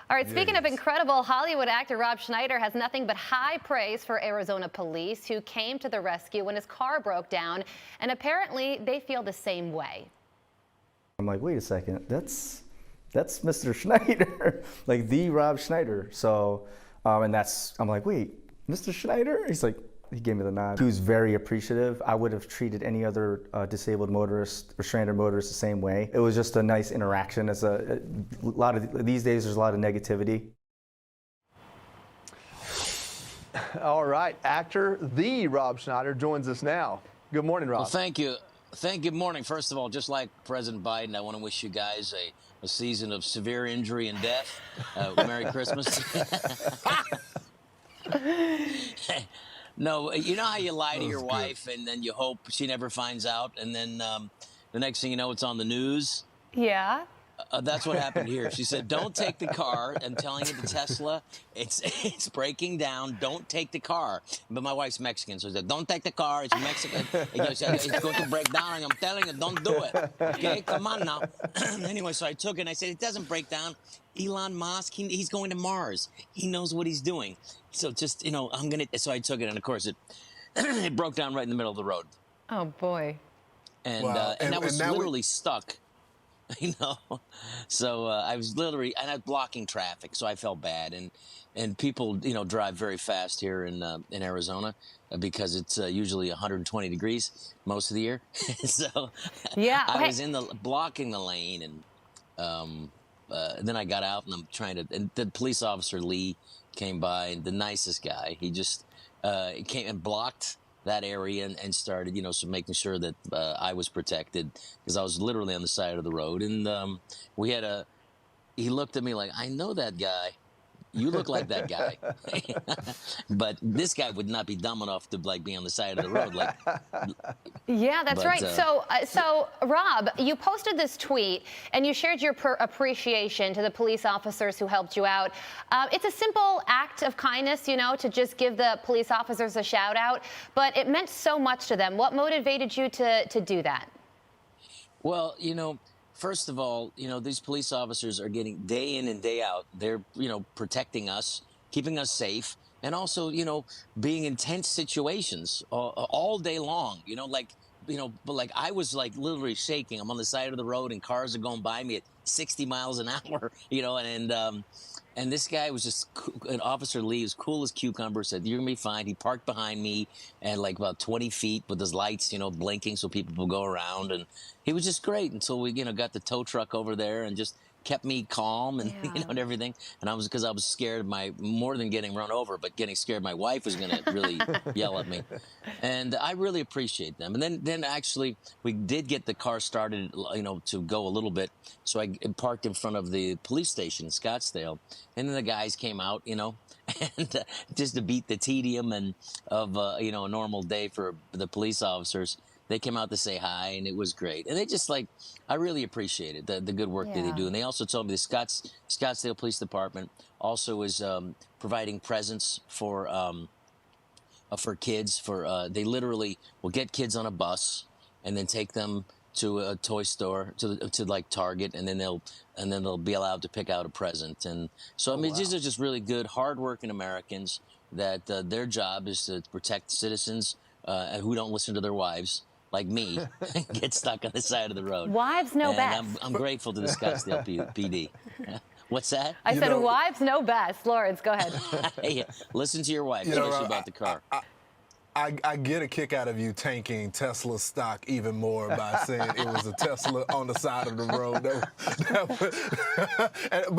All right, speaking of incredible, Hollywood actor Rob Schneider has nothing but high praise for Arizona police who came to the rescue when his car broke down, and apparently they feel the same way. I'm like, wait a second, that's Mr. Schneider, like the Rob Schneider. So, I'm like, wait, Mr. Schneider? He's like, he gave me the nod. He was very appreciative. I would have treated any other disabled motorist or stranded motorist the same way. It was just a nice interaction. As a lot of these days, there's a lot of negativity. All right, actor the Rob Schneider joins us now. Good morning, Rob. Well, thank you. Good morning. First of all, just like President Biden, I want to wish you guys a season of severe injury and death. Merry Christmas. No, you know how you lie to your wife and then you hope she never finds out, and then the next thing you know, it's on the news? Yeah. That's what happened here. She said, don't take the car. I'm telling you, the Tesla, it's breaking down. Don't take the car. But my wife's Mexican, so she said, don't take the car. It's Mexican. It's going to break down. I'm telling you, don't do it. Okay, come on now. Anyway, so I took it, and I said, it doesn't break down. Elon Musk, he's going to Mars. He knows what he's doing. So just, so I took it, and of course, it broke down right in the middle of the road. Oh, boy. And, wow. And that was literally stuck. So I was literally, and I was blocking traffic, so I felt bad. And people, drive very fast here in Arizona because it's usually 120 degrees most of the year. So yeah, I was blocking the lane, and then I got out, and I'm trying to. And the police officer Lee came by, and the nicest guy. He just came and blocked that area and started, so making sure that I was protected, because I was literally on the side of the road. And he looked at me like, I know that guy. You look like that guy. But this guy would not be dumb enough to be on the side of the road. Yeah, that's right. So Rob, you posted this tweet and you shared your appreciation to the police officers who helped you out. It's a simple act of kindness, to just give the police officers a shout out, but it meant so much to them. What motivated you to do that? Well, first of all, these police officers are getting day in and day out. They're, protecting us, keeping us safe, and also, being in tense situations all day long. But I was literally shaking. I'm on the side of the road and cars are going by me at 60 miles an hour, and this guy was just, an Officer Lee, was cool as cucumber, said, you're going to be fine. He parked behind me at about 20 feet with his lights, blinking so people will go around. And he was just great until we, got the tow truck over there and just kept me calm and, and everything. And because I was scared more than getting run over, but getting scared my wife was going to really yell at me. And I really appreciate them. And then actually we did get the car started, to go a little bit. So I parked in front of the police station in Scottsdale. And then the guys came out, and just to beat the tedium and of, a normal day for the police officers. They came out to say hi, and it was great. And they just I really appreciated the good work that they do. And they also told me the Scottsdale Police Department also is providing presents for kids. They literally will get kids on a bus and then take them to a toy store to Target, and then they'll be allowed to pick out a present. And so these are just really good, hardworking Americans that their job is to protect citizens who don't listen to their wives, like me, get stuck on the side of the road. Wives know best. I'm grateful to the Scottsdale PD. What's that? I said wives know best. Lawrence, go ahead. Hey, listen to your wife, especially about the car. I get a kick out of you tanking Tesla stock even more by saying it was a Tesla on the side of the road.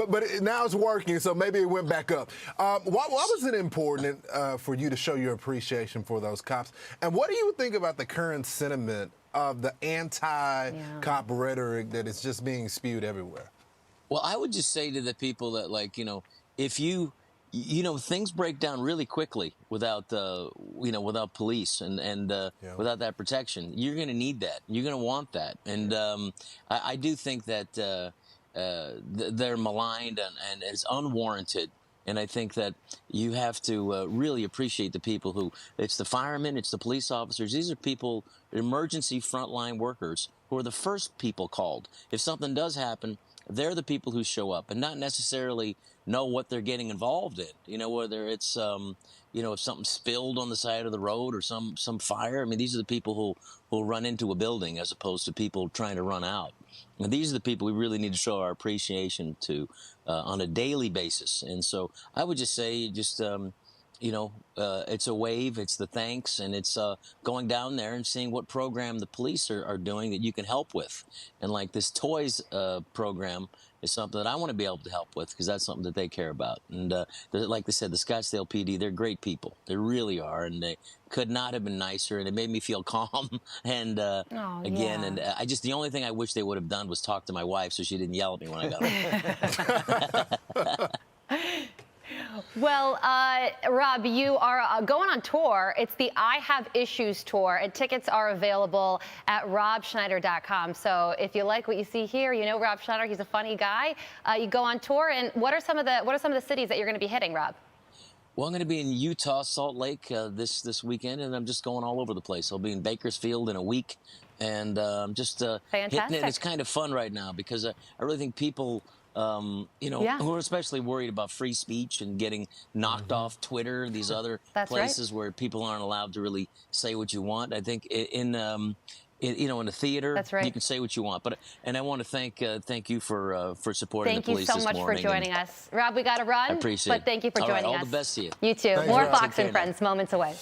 But now it's working, so maybe it went back up. Why was it important for you to show your appreciation for those cops? And what do you think about the current sentiment of the anti-cop rhetoric that is just being spewed everywhere? Well, I would just say to the people that, if you things break down really quickly without without police and without that protection. You're going to need that. You're going to want that. And I do think that they're maligned and it's unwarranted. And I think that you have to really appreciate the people who, it's the firemen, it's the police officers. These are people, emergency frontline workers, who are the first people called. If something does happen, they're the people who show up and not necessarily know what they're getting involved in. You know, whether it's if something spilled on the side of the road or some fire. I mean, these are the people who'll run into a building as opposed to people trying to run out. And these are the people we really need to show our appreciation to on a daily basis. And so I would just say, it's a wave, it's the thanks, and it's going down there and seeing what program the police are doing that you can help with. And like this toys program is something that I want to be able to help with because that's something that they care about. And like they said, the Scottsdale PD, they're great people. They really are. And they could not have been nicer. And it made me feel calm. And the only thing I wish they would have done was talk to my wife so she didn't yell at me when I got home. Well, Rob, you are going on tour. It's the I Have Issues tour, and tickets are available at robschneider.com. So if you like what you see here, you know Rob Schneider, he's a funny guy. You go on tour, and what are some of the cities that you're going to be hitting, Rob? Well, I'm going to be in Utah, Salt Lake this weekend, and I'm just going all over the place. I'll be in Bakersfield in a week, and I'm just hitting it. It's kind of fun right now because I really think people who are especially worried about free speech and getting knocked off Twitter, these other places where people aren't allowed to really say what you want. I think in the theater, you can say what you want. And I want to thank you for supporting the police this morning. Thank you so much for joining us. Rob, we got to run. I appreciate it. But thank you for joining us. All the best to you. You too. Thanks, More Rob. Fox and Friends moments away.